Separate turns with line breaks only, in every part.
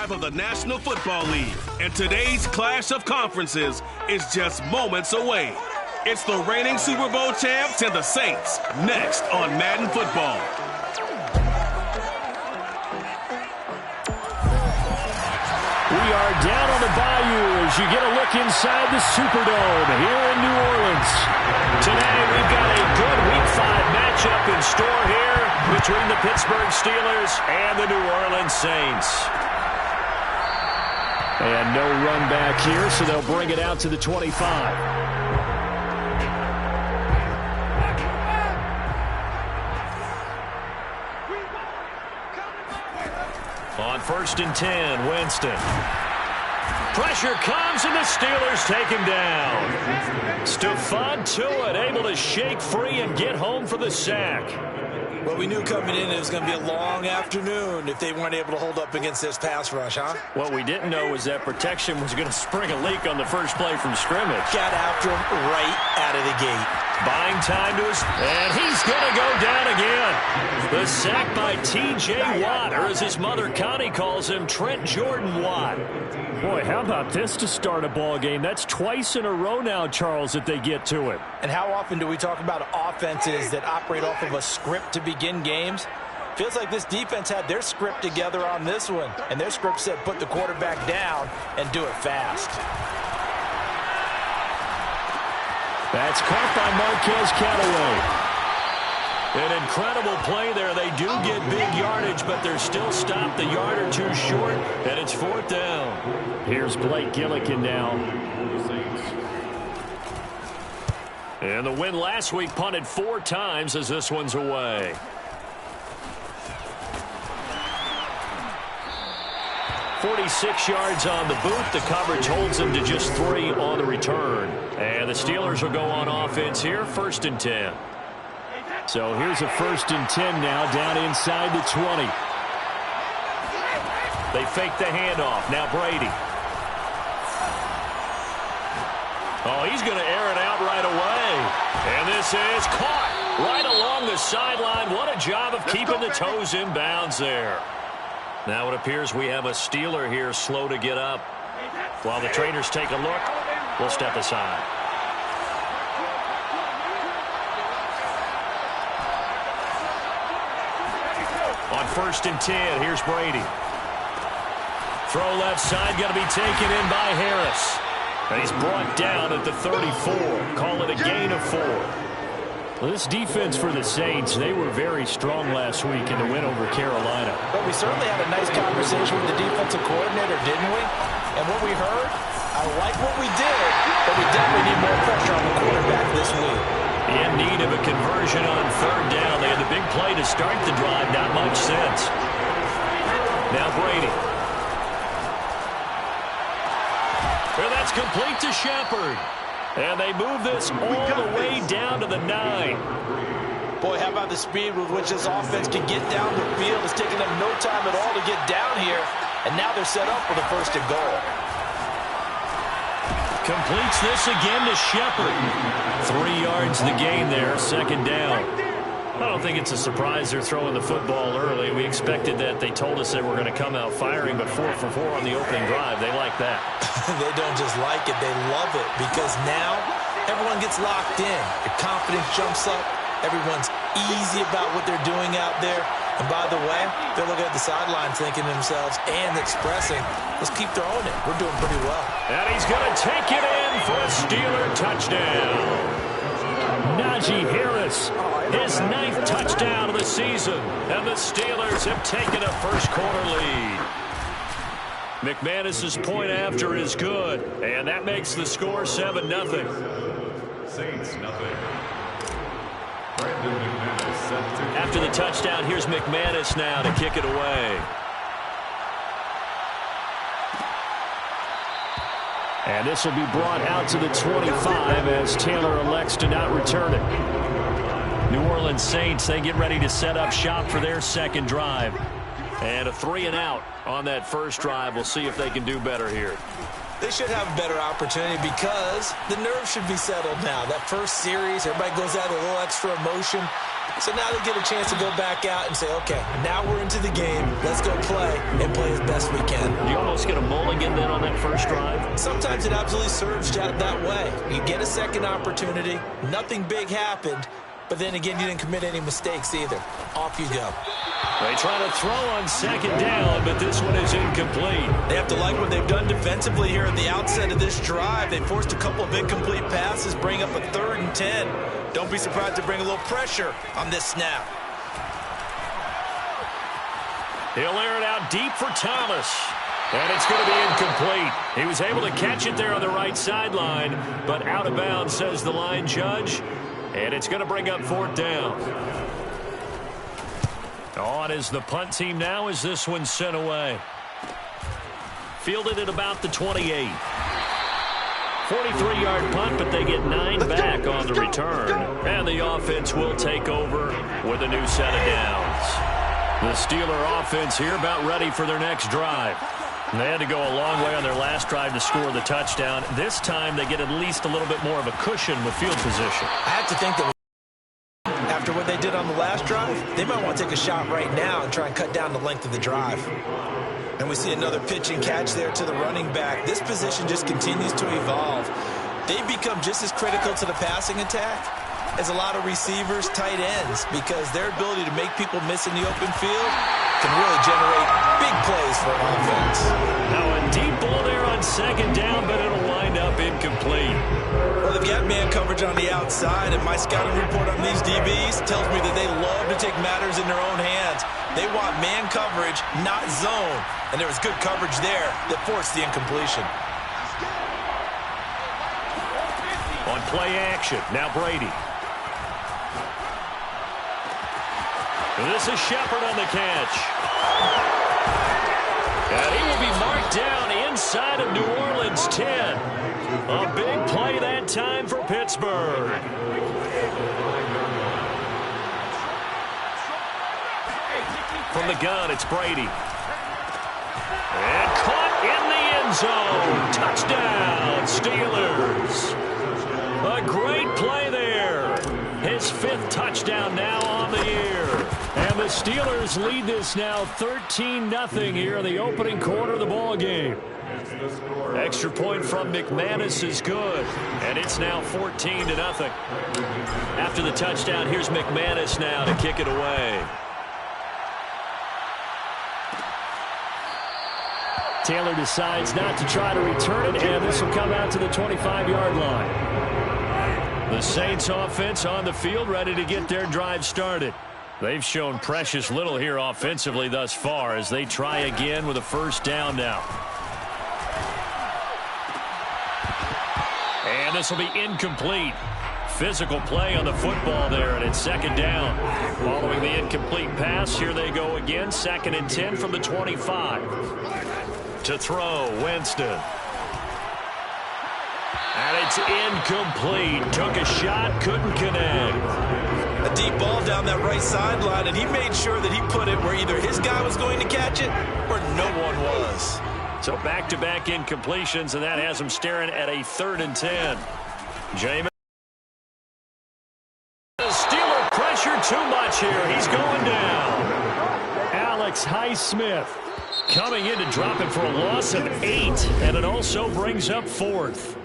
5 of the National Football League, and today's clash of conferences is just moments away. It's the reigning Super Bowl champs and the Saints, next on Madden Football.
We are down on the bayou as you get a look inside the Superdome here in New Orleans. Today we've got a good Week 5 matchup in store here between the Pittsburgh Steelers and the New Orleans Saints. And no run back here, so they'll bring it out to the 25. On 1st and 10, Winston. Pressure comes, and the Steelers take him down. Stephon Tuitt able to shake free and get home for the sack.
Well, we knew coming in it was going to be a long afternoon if they weren't able to hold up against this pass rush, huh?
What we didn't know was that protection was going to spring a leak on the first play from scrimmage.
Got after him right out of the gate.
Buying time to his, and he's going to go down again. The sack by T.J. Watt, or as his mother Connie calls him, Trent Jordan Watt. Boy, how about this to start a ball game? That's twice in a row now, Charles, that they get to it.
And how often do we talk about offenses that operate off of a script to begin games? Feels like this defense had their script together on this one, and their script said put the quarterback down and do it fast.
That's caught by Marquez Callaway. An incredible play there. They do get big yardage, but they're still stopped a yard or two short, and it's 4th down. Here's Blake Gillikin now. And the win last week punted 4 times as this one's away. .46 yards on the boot. The coverage holds them to just 3 on the return. And the Steelers will go on offense here, 1st and 10. So here's a 1st and 10 now, down inside the 20. They fake the handoff. Now Brady. Oh, he's going to air it out right away. And this is caught right along the sideline. What a job of keeping the toes in bounds there. Now it appears we have a Steeler here slow to get up. While the trainers take a look, we'll step aside. On 1st and 10, here's Brady. Throw left side, going to be taken in by Harris. And he's brought down at the 34. Call it a gain of 4. Well, this defense for the Saints, they were very strong last week in the win over Carolina.
But we certainly had a nice conversation with the defensive coordinator, didn't we? And what we heard, I like what we did, but we definitely need more pressure on the quarterback this week.
In need of a conversion on 3rd down. They had the big play to start the drive. Not much sense. Now Brady. Well, that's complete to Shepard. And they move this all the way down to the 9.
Boy, how about the speed with which this offense can get down the field? It's taken them no time at all to get down here. And now they're set up for the 1st and goal.
Completes this again to Shepard. 3 yards the gain there, 2nd down. I don't think it's a surprise they're throwing the football early. We expected that. They told us they were going to come out firing, but 4 for 4 on the opening drive. They like that.
They don't just like it, they love it, because now everyone gets locked in. The confidence jumps up. Everyone's easy about what they're doing out there. And by the way, they're looking at the sidelines thinking to themselves and expressing, let's keep throwing it. We're doing pretty well.
And he's going to take it in for a Steeler touchdown. Najee Harris, his 9th touchdown of the season. And the Steelers have taken a first-quarter lead. McManus's point after is good. And that makes the score 7-0.
Saints, nothing.
After the touchdown, here's McManus now to kick it away. And this will be brought out to the 25 as Taylor elects to not return it. New Orleans Saints, they get ready to set up shop for their 2nd drive. And a 3-and-out on that first drive. We'll see if they can do better here.
They should have a better opportunity because the nerves should be settled now. That first series, everybody goes out with a little extra emotion. So now they get a chance to go back out and say, okay, now we're into the game. Let's go play and play as best we can.
You almost get a mulligan then on that first drive?
Sometimes it absolutely serves that way. You get a second opportunity. Nothing big happened. But then again, you didn't commit any mistakes either. Off you go.
They try to throw on second down, but this one is incomplete.
They have to like what they've done defensively here at the outset of this drive. They forced a couple of incomplete passes, bring up a 3rd and 10. Don't be surprised to bring a little pressure on this snap.
He'll air it out deep for Thomas. And it's going to be incomplete. He was able to catch it there on the right sideline, but out of bounds, says the line judge. And it's going to bring up 4th down. On is the punt team now as this one's sent away. Fielded at about the 28. 43-yard punt, but they get 9 back on the return. And the offense will take over with a new set of downs. The Steeler offense here about ready for their next drive. They had to go a long way on their last drive to score the touchdown. This time they get at least a little bit more of a cushion with field position.
I have to think that after what they did on the last drive, they might want to take a shot right now and try and cut down the length of the drive. And we see another pitch and catch there to the running back. This position just continues to evolve. They've become just as critical to the passing attack as a lot of receivers, tight ends, because their ability to make people miss in the open field can really generate big plays for an offense.
Now a deep ball there on second down, but it'll wind up incomplete.
Well, they've got man coverage on the outside, and my scouting report on these DBs tells me that they love to take matters in their own hands. They want man coverage, not zone, and there was good coverage there that forced the incompletion.
On play action, now Brady. This is Shepard on the catch. And he will be marked down inside of New Orleans 10. A big play that time for Pittsburgh. From the gun, it's Brady. And caught in the end zone. Touchdown, Steelers. A great play there. His 5th touchdown now on the year. And the Steelers lead this now 13-0 here in the opening quarter of the ball game. Extra point from McManus is good, and it's now 14-0. After the touchdown, here's McManus now to kick it away. Taylor decides not to try to return it, and this will come out to the 25-yard line. The Saints offense on the field, ready to get their drive started. They've shown precious little here offensively thus far as they try again with a first down now. And this will be incomplete. Physical play on the football there, and it's second down. Following the incomplete pass, here they go again. 2nd and 10 from the 25. To throw, Winston. And it's incomplete. Took a shot, couldn't connect.
A deep ball down that right sideline, and he made sure that he put it where either his guy was going to catch it or no one was.
So back-to-back incompletions, and that has him staring at a 3rd and 10. Jameis. The Steeler pressure too much here. He's going down. Alex Highsmith coming in to drop it for a loss of 8, and it also brings up 4th.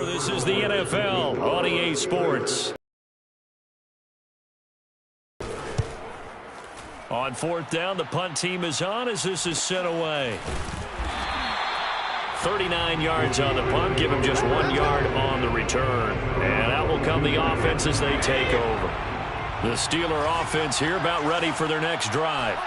This is the NFL on EA Sports. On 4th down, the punt team is on as this is sent away. 39 yards on the punt, give them just 1 yard on the return. And out will come the offense as they take over. The Steeler offense here about ready for their next drive.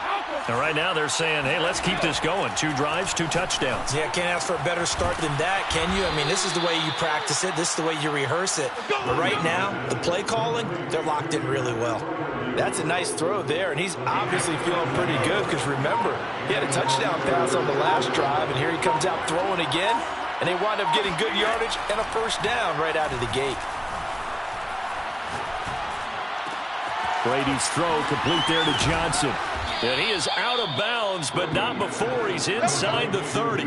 And right now they're saying, hey, let's keep this going. 2 drives, 2 touchdowns.
Yeah, can't ask for a better start than that, can you? I mean, this is the way you practice it. This is the way you rehearse it. But right now, the play calling, they're locked in really well. That's a nice throw there, and he's obviously feeling pretty good because, remember, he had a touchdown pass on the last drive, and here he comes out throwing again, and they wind up getting good yardage and a first down right out of the gate.
Brady's throw complete there to Johnson. And he is out of bounds, but not before he's inside the 30.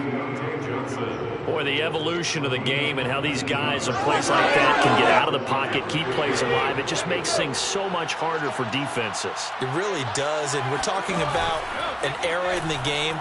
Boy, the evolution of the game and how these guys in plays like that can get out of the pocket, keep plays alive, it just makes things so much harder for defenses.
It really does, and we're talking about an era in the game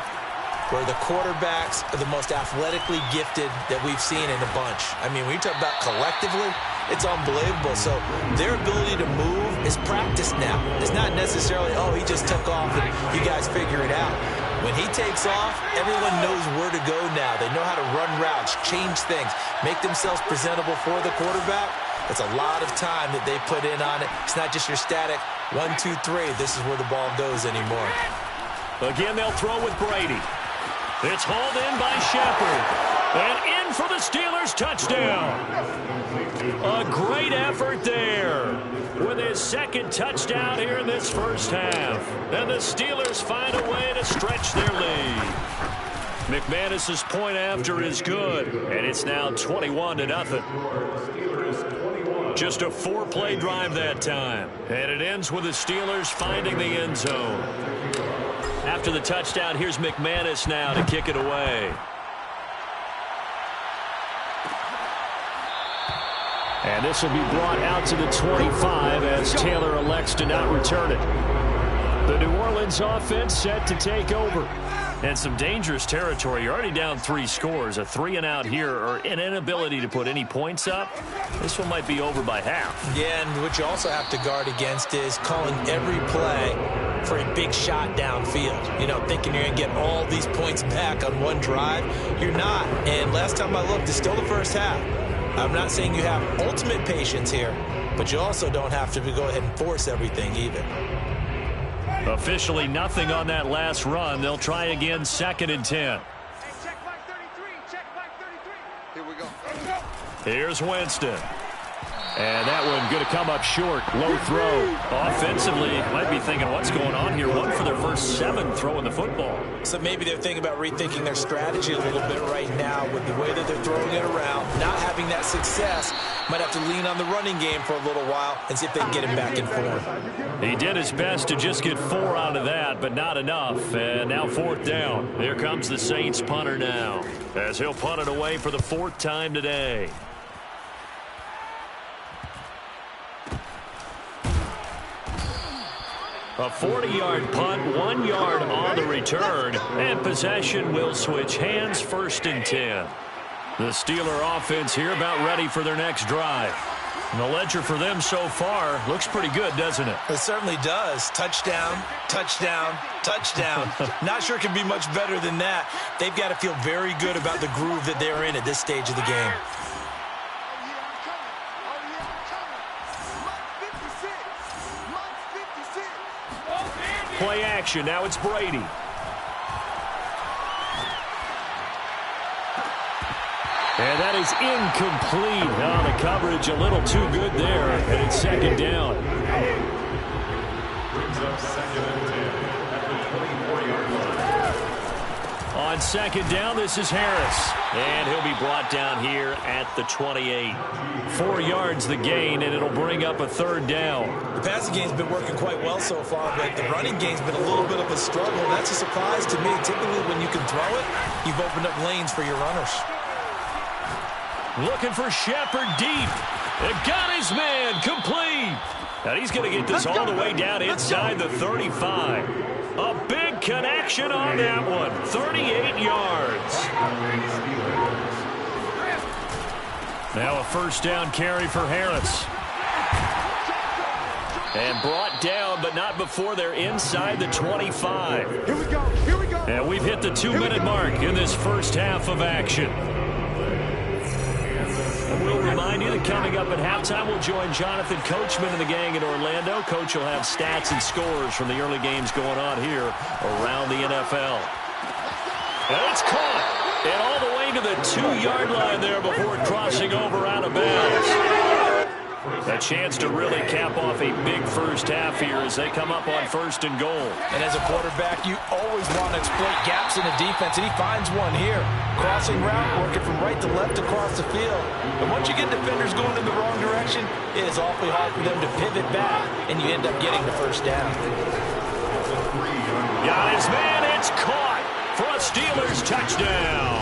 where the quarterbacks are the most athletically gifted that we've seen in a bunch. I mean, when you talk about collectively, it's unbelievable. So their ability to move is practiced now. It's not necessarily, oh, he just took off and you guys figure it out. When he takes off, everyone knows where to go now. They know how to run routes, change things, make themselves presentable for the quarterback. It's a lot of time that they put in on it. It's not just your static 1, 2, 3. This is where the ball goes anymore.
Again, they'll throw with Brady. It's hauled in by Shepard. And in for the Steelers touchdown. A great effort there with his second touchdown here in this first half. And the Steelers find a way to stretch their lead. McManus's point after is good, and it's now 21-0. Just a 4-play drive that time. And it ends with the Steelers finding the end zone. After the touchdown, here's McManus now to kick it away. And this will be brought out to the 25 as Taylor elects to not return it. The New Orleans offense set to take over. And some dangerous territory. You're already down 3 scores. A 3-and-out here, or an inability to put any points up. This one might be over by half. Yeah, and what you also have to guard against is calling every play for a big shot downfield. You know, thinking you're going to get all these points back on one drive. You're not. And last time I looked, it's still the first half. I'm not saying you have ultimate patience here, but you also don't have to go ahead and force everything either. Officially nothing on that last run. They'll try again, 2nd and 10.
Check back 33. Check back 33. Here we go.
Here's Winston. And that one going to come up short. Low throw. Offensively, might be thinking, what's going on here? 1 for their first 7 throwing the football.
So maybe they're thinking about rethinking their strategy a little bit right now with the way that they're throwing it around. Not having that success. Might have to lean on the running game for a little while and see if they can get him back in form.
He did his best to just get 4 out of that, but not enough. And now 4th down. Here comes the Saints punter now, as he'll punt it away for the 4th time today. A 40-yard punt, 1 yard on the return, and possession will switch hands, 1st and 10. The Steeler offense here about ready for their next drive. And the ledger for them so far looks pretty good, doesn't it?
It certainly does. Touchdown, touchdown, touchdown. Not sure it can be much better than that. They've got to feel very good about the groove that they're in at this stage of the game.
Play action. Now it's Brady. And that is incomplete. Oh, the coverage a little too good there. And it's 2nd down.
Brings up 2nd and 10 at the 24-yard line.
On 2nd down, this is Harris. And he'll be brought down here at the 28. 4 yards the gain, and it'll bring up a 3rd down.
The passing game's been working quite well so far, but the running game's been a little bit of a struggle. And that's a surprise to me. Typically, when you can throw it, you've opened up lanes for your runners.
Looking for Shepard deep. It got his man complete. And he's going to get this all the way down inside the 35. A big connection on that one. 38 yards. Now a 1st down carry for Harris. And brought down, but not before they're inside the 25.
Here we go. Here we go.
And we've hit the 2-minute mark in this first half of action. And we'll remind you that coming up at halftime, we'll join Jonathan Coachman and the gang in Orlando. Coach will have stats and scores from the early games going on here around the NFL. And it's caught. And all the way to the 2-yard line there before crossing over out of bounds. A chance to really cap off a big first half here as they come up on 1st and goal.
And as a quarterback, you always want to exploit gaps in the defense, and he finds one here. Crossing route, working from right to left across the field. And once you get defenders going in the wrong direction, it is awfully hard for them to pivot back, and you end up getting the 1st down.
Got his man. It's caught for a Steelers touchdown.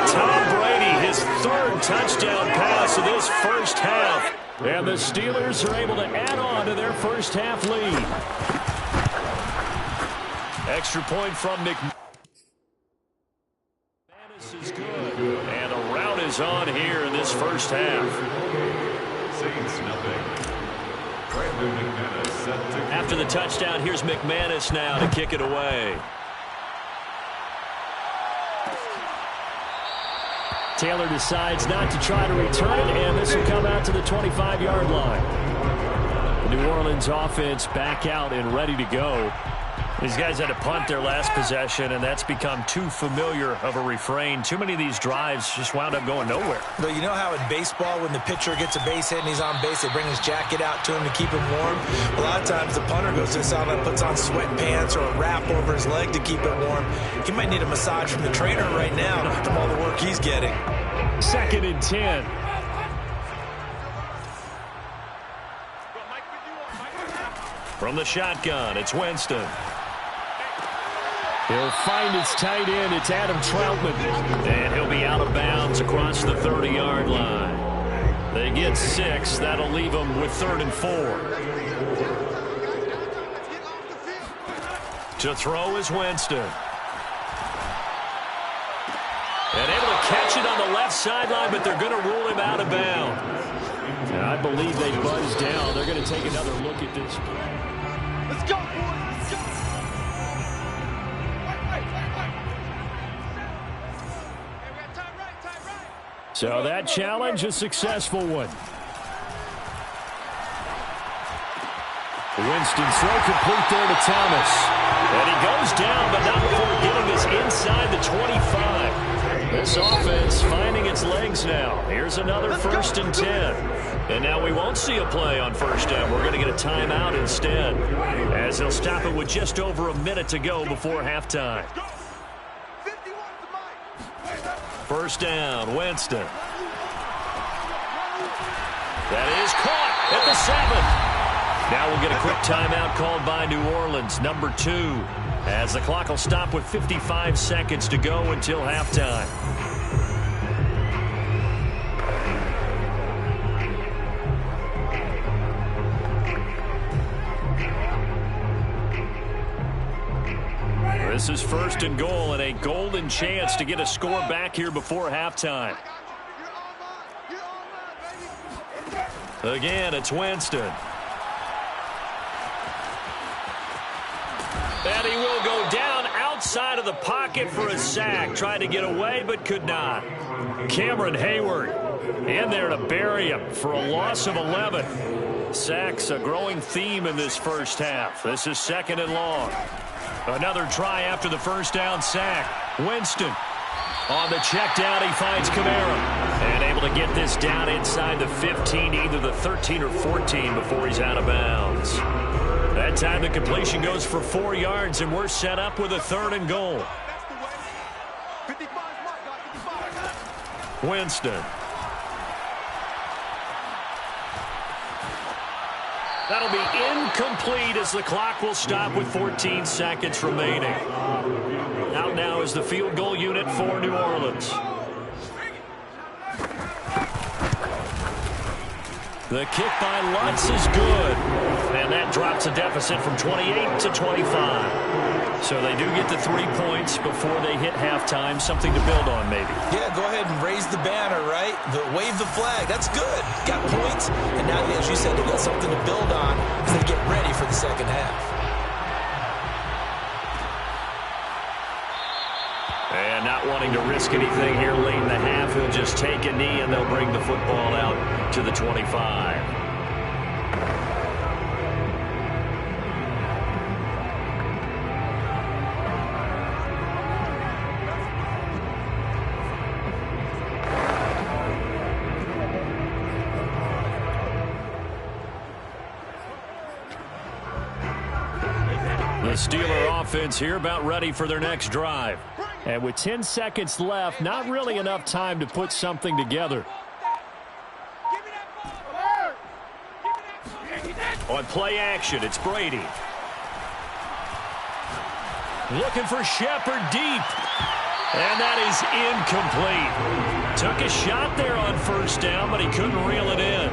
Tom Brady, his third touchdown pass of this first half. And the Steelers are able to add on to their first half lead. Extra point from McManus is good. And a rout is on here in this first half.
Saints nothing. Brandon McManus set to
After the touchdown, here's McManus now to kick it away. Taylor decides not to try to return it, and this will come out to the 25-yard line. The New Orleans offense back out and ready to go. These guys had to punt their last possession, and that's become too familiar of a refrain. Too many of these drives just wound up going nowhere.
But you know how in baseball, when the pitcher gets a base hit and he's on base, they bring his jacket out to him to keep him warm? A lot of times the punter goes to the sideline, puts on sweatpants or a wrap over his leg to keep it warm. He might need a massage from the trainer right now from all the work he's getting.
2nd and 10. From the shotgun, it's Winston. He'll find his tight end. It's Adam Troutman. And he'll be out of bounds across the 30-yard line. They get 6. That'll leave them with 3rd and 4. To throw is Winston. And able to catch it on the left sideline, but they're going to rule him out of bounds. And I believe they buzzed down. They're going to take another look at this play.
Let's go, boys. Let's go.
So that challenge, a successful one. Winston throw complete there to Thomas. And he goes down, but not before getting this inside the 25. This offense finding its legs now. Here's another 1st and 10. And now we won't see a play on 1st down. We're going to get a timeout instead, as they'll stop it with just over a minute to go before halftime. 1st down, Winston. That is caught at the 7. Now we'll get a quick timeout called by New Orleans, number 2, as the clock will stop with 55 seconds to go until halftime. This is 1st and goal and a golden chance to get a score back here before halftime. Again, it's Winston. And he will go down outside of the pocket for a sack. Tried to get away, but could not. Cameron Hayward in there to bury him for a loss of 11. Sacks a growing theme in this first half. This is 2nd and long. Another try after the 1st down sack. Winston on the check down. He finds Kamara. And able to get this down inside the 15, either the 13 or 14 before he's out of bounds. That time the completion goes for 4 yards, and we're set up with a 3rd and goal. Winston. That'll be incomplete as the clock will stop with 14 seconds remaining. Out now is the field goal unit for New Orleans. The kick by Lutz is good. And that drops a deficit from 28 to 25. So they do get the 3 points before they hit halftime. Something to build on, maybe.
Yeah, go ahead and raise the banner, right? Wave the flag. That's good. Got points. And now, as you said, they got something to build on as they get ready for the 2nd half.
And not wanting to risk anything here late in the half, he'll just take a knee and they'll bring the football out to the 25. The Steeler offense here about ready for their next drive. And with 10 seconds left, not really enough time to put something together. On play action, it's Brady. Looking for Shepard deep. And that is incomplete. Took a shot there on first down, but he couldn't reel it in.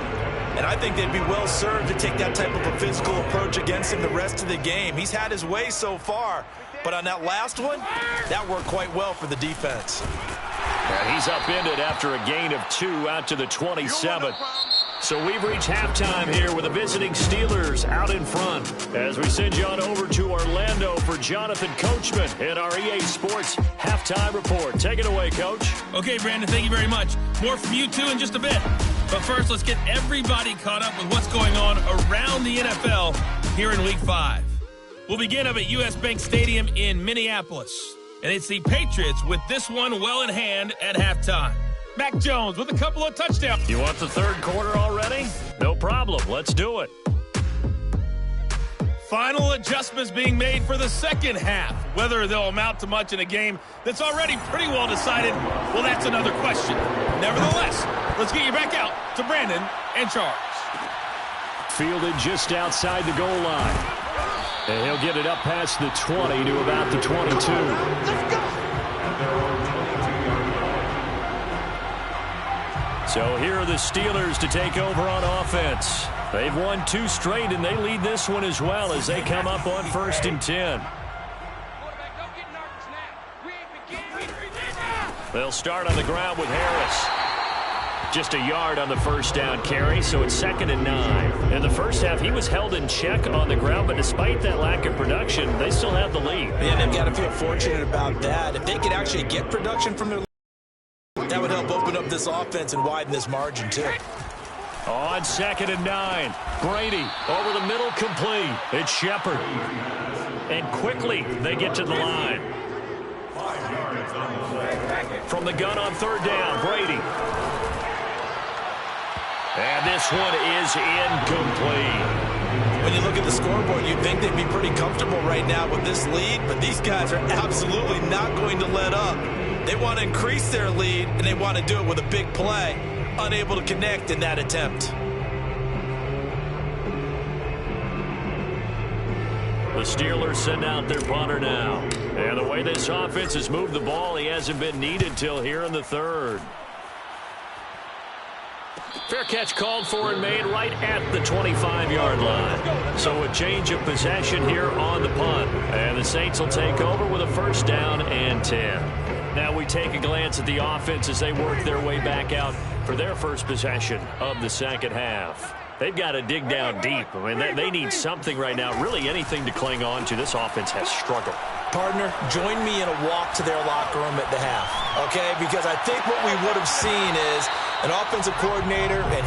And I think they'd be well served to take that type of a physical approach against him the rest of the game. He's had his way so far, but on that last one, that worked quite well for the defense.
And he's upended after a gain of 2 out to the 27. So we've reached halftime here with the visiting Steelers out in front. As we send you on over to Orlando for Jonathan Coachman in our EA Sports Halftime Report. Take it away, Coach.
Okay, Brandon, thank you very much. More from you two in just a bit. But first, let's get everybody caught up with what's going on around the NFL here in Week 5. We'll begin up at US Bank Stadium in Minneapolis. And it's the Patriots with this one well in hand at halftime. Mac Jones with a couple of touchdowns.
You want the third quarter already? No problem. Let's do it.
Final adjustments being made for the second half. Whether they'll amount to much in a game that's already pretty well decided, well, that's another question. Nevertheless, let's get you back out to Brandon and Charles.
Fielded just outside the goal line. And he'll get it up past the 20 to about the 22.
Let's go.
So here are the Steelers to take over on offense. They've won 2 straight, and they lead this one as well as they come up on 1st and 10. They'll start on the ground with Harris. Just a yard on the first down carry, so it's 2nd and 9. In the first half, he was held in check on the ground, but despite that lack of production, they still have the lead.
And they've got to feel fortunate about that. If they could actually get production from their lead, that would help open up this offense and widen this margin, too.
On 2nd and 9, Brady over the middle, complete. It's Shepard. And quickly they get to the line. From the gun on 3rd down, Brady. And this one is incomplete.
When you look at the scoreboard, you'd think they'd be pretty comfortable right now with this lead, but these guys are absolutely not going to let up. They want to increase their lead, and they want to do it with a big play. Unable to connect in that attempt.
The Steelers send out their punter now. And the way this offense has moved the ball, he hasn't been needed till here in the 3rd. Fair catch called for and made right at the 25-yard line. So a change of possession here on the punt. And the Saints will take over with a 1st down and 10. Now we take a glance at the offense as they work their way back out for their first possession of the second half. They've got to dig down deep. I mean, they need something right now, really anything to cling on to. This offense has struggled.
Partner, join me in a walk to their locker room at the half, okay? Because I think what we would have seen is an offensive coordinator and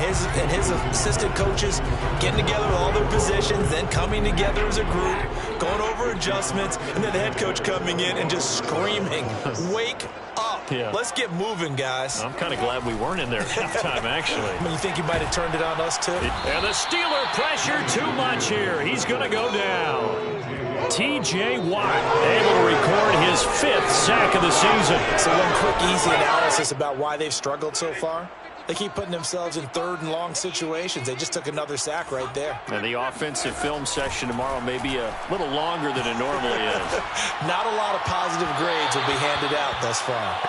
his assistant coaches getting together with all their positions, then coming together as a group, going over adjustments, and then the head coach coming in and just screaming, wake up. Yeah. Let's get moving, guys.
I'm kind of glad we weren't in there at halftime, actually.
I mean, you think he might have turned it on us, too?
And the Steeler pressure too much here. He's going to go down. T.J. Watt able to record his 5th sack of the season.
So one quick, easy analysis about why they've struggled so far. They keep putting themselves in 3rd and long situations. They just took another sack right there.
And the offensive film session tomorrow may be a little longer than it normally is.
Not a lot of positive grades will be handed out thus far.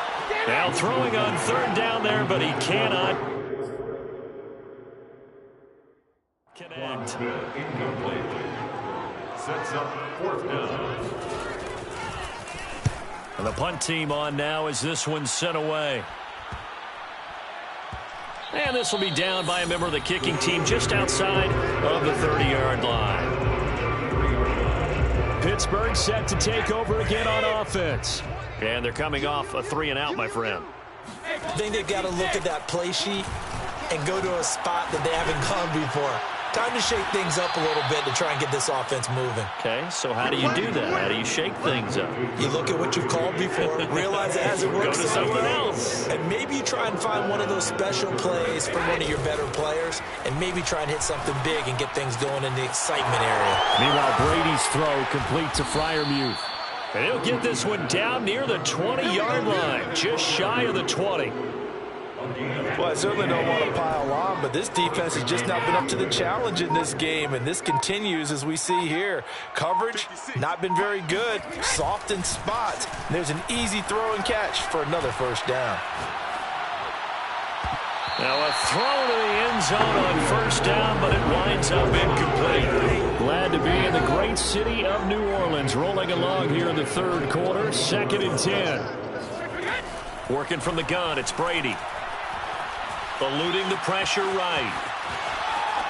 Now throwing on 3rd down there, but he cannot connect.
Incomplete. Sets up 4th down.
And the punt team on now as this one's sent away. And this will be down by a member of the kicking team just outside of the 30-yard line. Pittsburgh set to take over again on offense. And they're coming off a 3-and-out, my friend.
I think they've got to look at that play sheet and go to a spot that they haven't gone before. Time to shake things up a little bit to try and get this offense moving.
Okay, so how do you do that? How do you shake things up?
You look at what you've called before, realize it hasn't worked.
Go to something else.
And maybe you try and find one of those special plays from one of your better players, and maybe try and hit something big and get things going in the excitement area.
Meanwhile, Brady's throw complete to Freiermuth. And he'll get this one down near the 20-yard line, just shy of the 20.
Well, I certainly don't want to pile on, but this defense has just not been up to the challenge in this game, and this continues as we see here. Coverage, not been very good, soft in spots. And there's an easy throw and catch for another first down.
Now a throw to the end zone on first down, but it winds up incomplete. Glad to be in the great city of New Orleans, rolling along here in the third quarter, 2nd and 10. Working from the gun, it's Brady. Eluding the pressure right.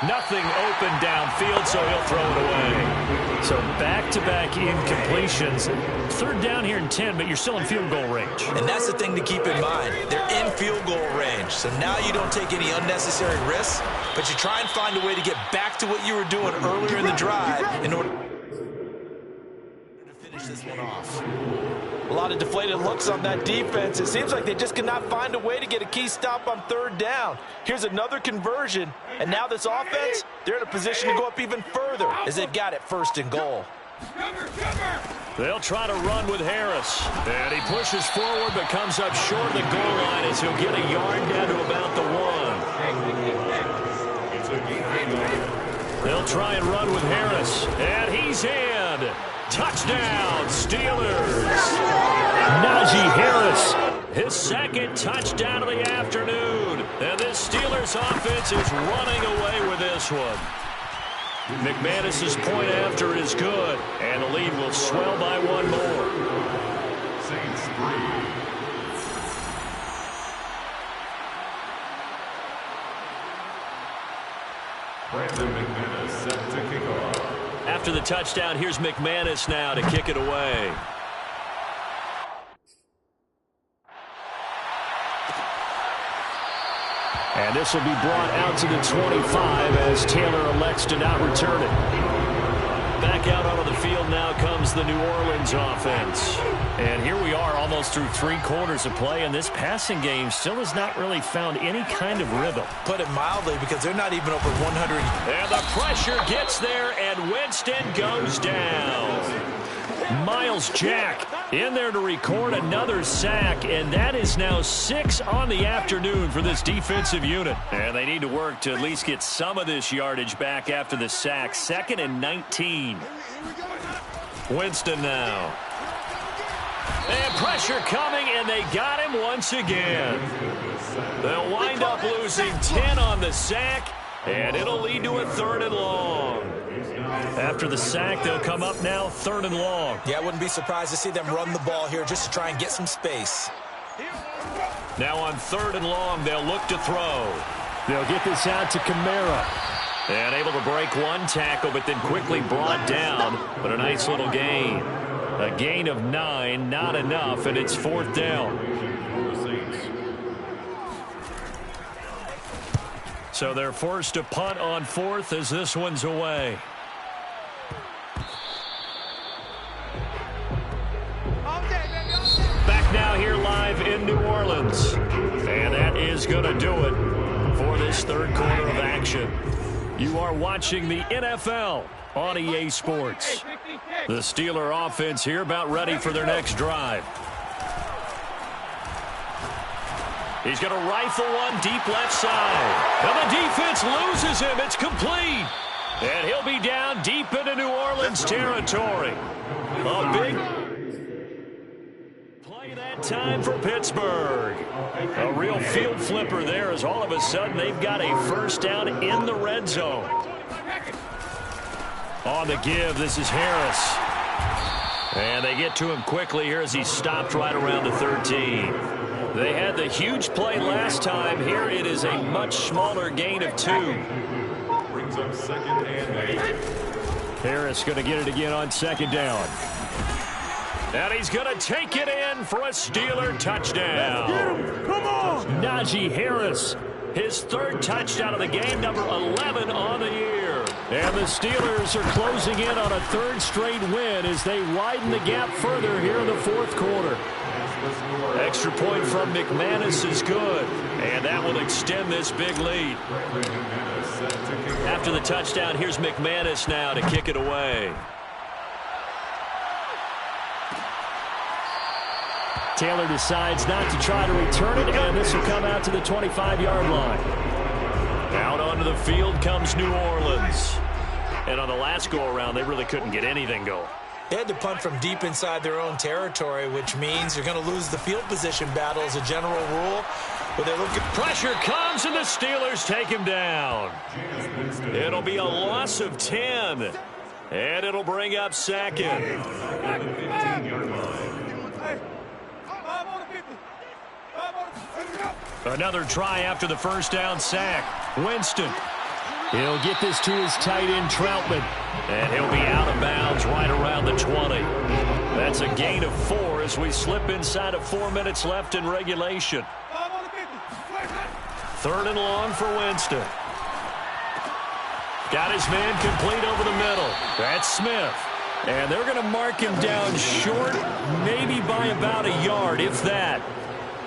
Nothing open downfield, so he'll throw it away. So back-to-back incompletions. 3rd down here in 10, but you're still in field goal range.
And that's the thing to keep in mind. They're in field goal range. So now you don't take any unnecessary risks, but you try and find a way to get back to what you were doing earlier in the drive in order to finish this one off. A lot of deflated looks on that defense. It seems like they just cannot find a way to get a key stop on 3rd down. Here's another conversion, and now this offense, they're in a position to go up even further as they've got it 1st and goal.
They'll try to run with Harris. And he pushes forward but comes up short of the goal line as he'll get a yard down to about the 1. They'll try and run with Harris. And he's in. Touchdown, Steelers. Najee Harris, his 2nd touchdown of the afternoon. And this Steelers offense is running away with this one. McManus's point after is good, and the lead will swell by 1 more.
Saints 3. Brandon McManus set to kick off.
After the touchdown, here's McManus now to kick it away. And this will be brought out to the 25 as Taylor elects to not return it. Back out onto the field now comes the New Orleans offense. And here we are almost through 3 quarters of play, and this passing game still has not really found any kind of rhythm.
Put it mildly, because they're not even over 100.
And the pressure gets there, and Winston goes down. Miles Jack in there to record another sack, and that is now 6 on the afternoon for this defensive unit. And they need to work to at least get some of this yardage back after the sack. 2nd and 19. Winston now. And pressure coming, and they got him once again. They'll wind up losing 10 on the sack, and it'll lead to a 3rd and long. After the sack, they'll come up now 3rd and long.
Yeah, I wouldn't be surprised to see them run the ball here just to try and get some space.
Now on 3rd and long, they'll look to throw. They'll get this out to Kamara. And able to break 1 tackle, but then quickly brought down. But a nice little gain. A gain of 9, not enough, and it's 4th down. So they're forced to punt on 4th as this one's away. Back now here live in New Orleans. And that is going to do it for this 3rd quarter of action. You are watching the NFL on EA Sports. The Steeler offense here about ready for their next drive. He's going to rifle one deep left side. And the defense loses him. It's complete. And he'll be down deep into New Orleans territory. A big play that time for Pittsburgh. A real field flipper there as all of a sudden they've got a 1st down in the red zone. On the give, this is Harris. And they get to him quickly here as he stopped right around the 13. They had the huge play last time. Here it is a much smaller gain of 2.
Brings up 2nd and 8.
Harris going to get it again on 2nd down. And he's going to take it in for a Steeler touchdown.
Come on!
Najee Harris, his 3rd touchdown of the game, number 11 on the year. And the Steelers are closing in on a 3rd straight win as they widen the gap further here in the 4th quarter. Extra point from McManus is good, and that will extend this big lead. After the touchdown, here's McManus now to kick it away. Taylor decides not to try to return it, and this will come out to the 25-yard line. Out onto the field comes New Orleans. And on the last go-around, they really couldn't get anything going.
They had to punt from deep inside their own territory, which means you're going to lose the field position battle as a general rule. But they look at
pressure comes, and the Steelers take him down. It'll be a loss of 10, and it'll bring up second. Another try after the first down sack. Winston. He'll get this to his tight end, Troutman. And he'll be out of bounds right around the 20. That's a gain of 4 as we slip inside of 4 minutes left in regulation. 3rd and long for Winston. Got his man complete over the middle. That's Smith. And they're going to mark him down short, maybe by about a yard, if that.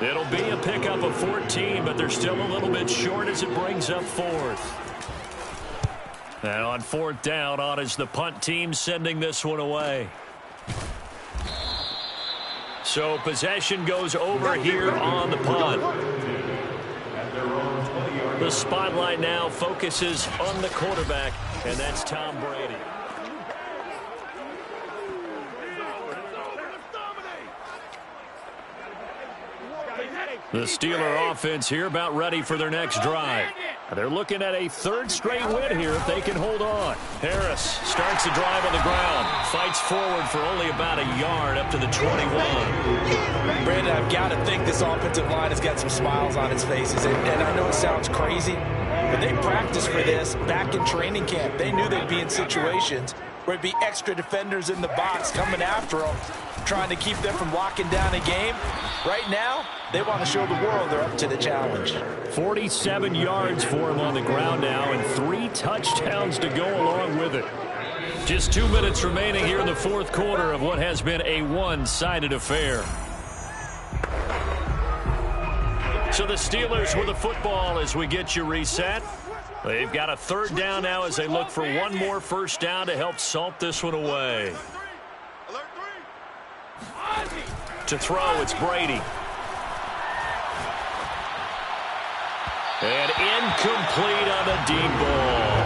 It'll be a pickup of 14, but they're still a little bit short as it brings up 4th. And on 4th down, on is the punt team sending this one away. So possession goes over here on the punt. The spotlight now focuses on the quarterback, and that's Tom Brady. The Steeler offense here about ready for their next drive. They're looking at a 3rd straight win here if they can hold on. Harris starts the drive on the ground. Fights forward for only about a yard up to the 21.
Brandon, I've got to think this offensive line has got some smiles on its faces. And I know it sounds crazy, but they practiced for this back in training camp. They knew they'd be in situations where it'd be extra defenders in the box coming after them, trying to keep them from locking down a game. Right now, they want to show the world they're up to the challenge.
47 yards for him on the ground now, and 3 touchdowns to go along with it. Just 2 minutes remaining here in the 4th quarter of what has been a one-sided affair. So the Steelers with the football as we get you reset. They've got a 3rd down now as they look for one more first down to help salt this one away. To throw, it's Brady. And incomplete on a deep ball.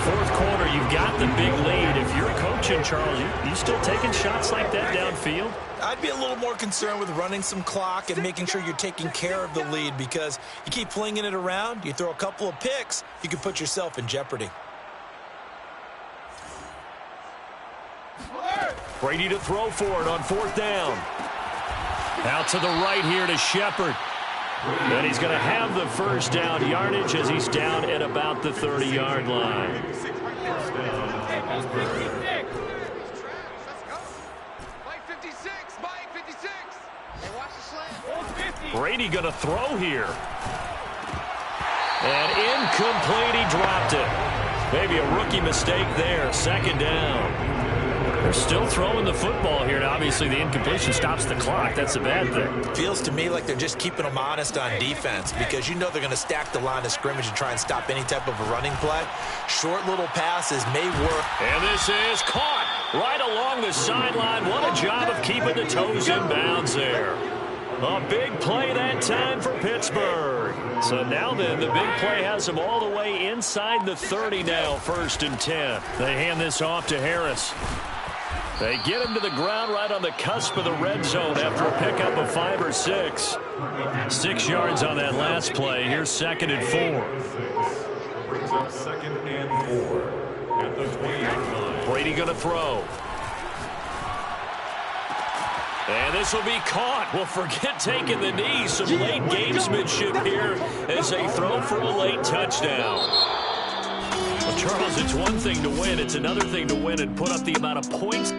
4th quarter, you've got the big lead. If you're coaching, Charles, you still taking shots like that downfield?
I'd be a little more concerned with running some clock and making sure you're taking care of the lead, because you keep flinging it around, you throw a couple of picks, you can put yourself in jeopardy.
Brady to throw for it on 4th down. Out to the right here to Shepard. And he's going to have the first down yardage as he's down at about the 30-yard line. Brady going to throw here. And incomplete, he dropped it. Maybe a rookie mistake there, 2nd down. They're still throwing the football here, and obviously the incompletion stops the clock. That's a bad thing.
Feels to me like they're just keeping them honest on defense, because you know they're going to stack the line of scrimmage and try and stop any type of a running play. Short little passes may work.
And this is caught right along the sideline. What a job of keeping the toes in bounds there. A big play that time for Pittsburgh. So now then, the big play has them all the way inside the 30 now, 1st and 10. They hand this off to Harris. They get him to the ground right on the cusp of the red zone after a pickup of 5 or 6. 6 yards on that last play. Here's 2nd and 4.
Brings up 2nd and 4 at the 20-yard line.
Brady going to throw. And this will be caught. Well, forget taking the knee. Some late gamesmanship here as they throw for a late touchdown. Well, Charles, it's one thing to win. It's another thing to win and put up the amount of points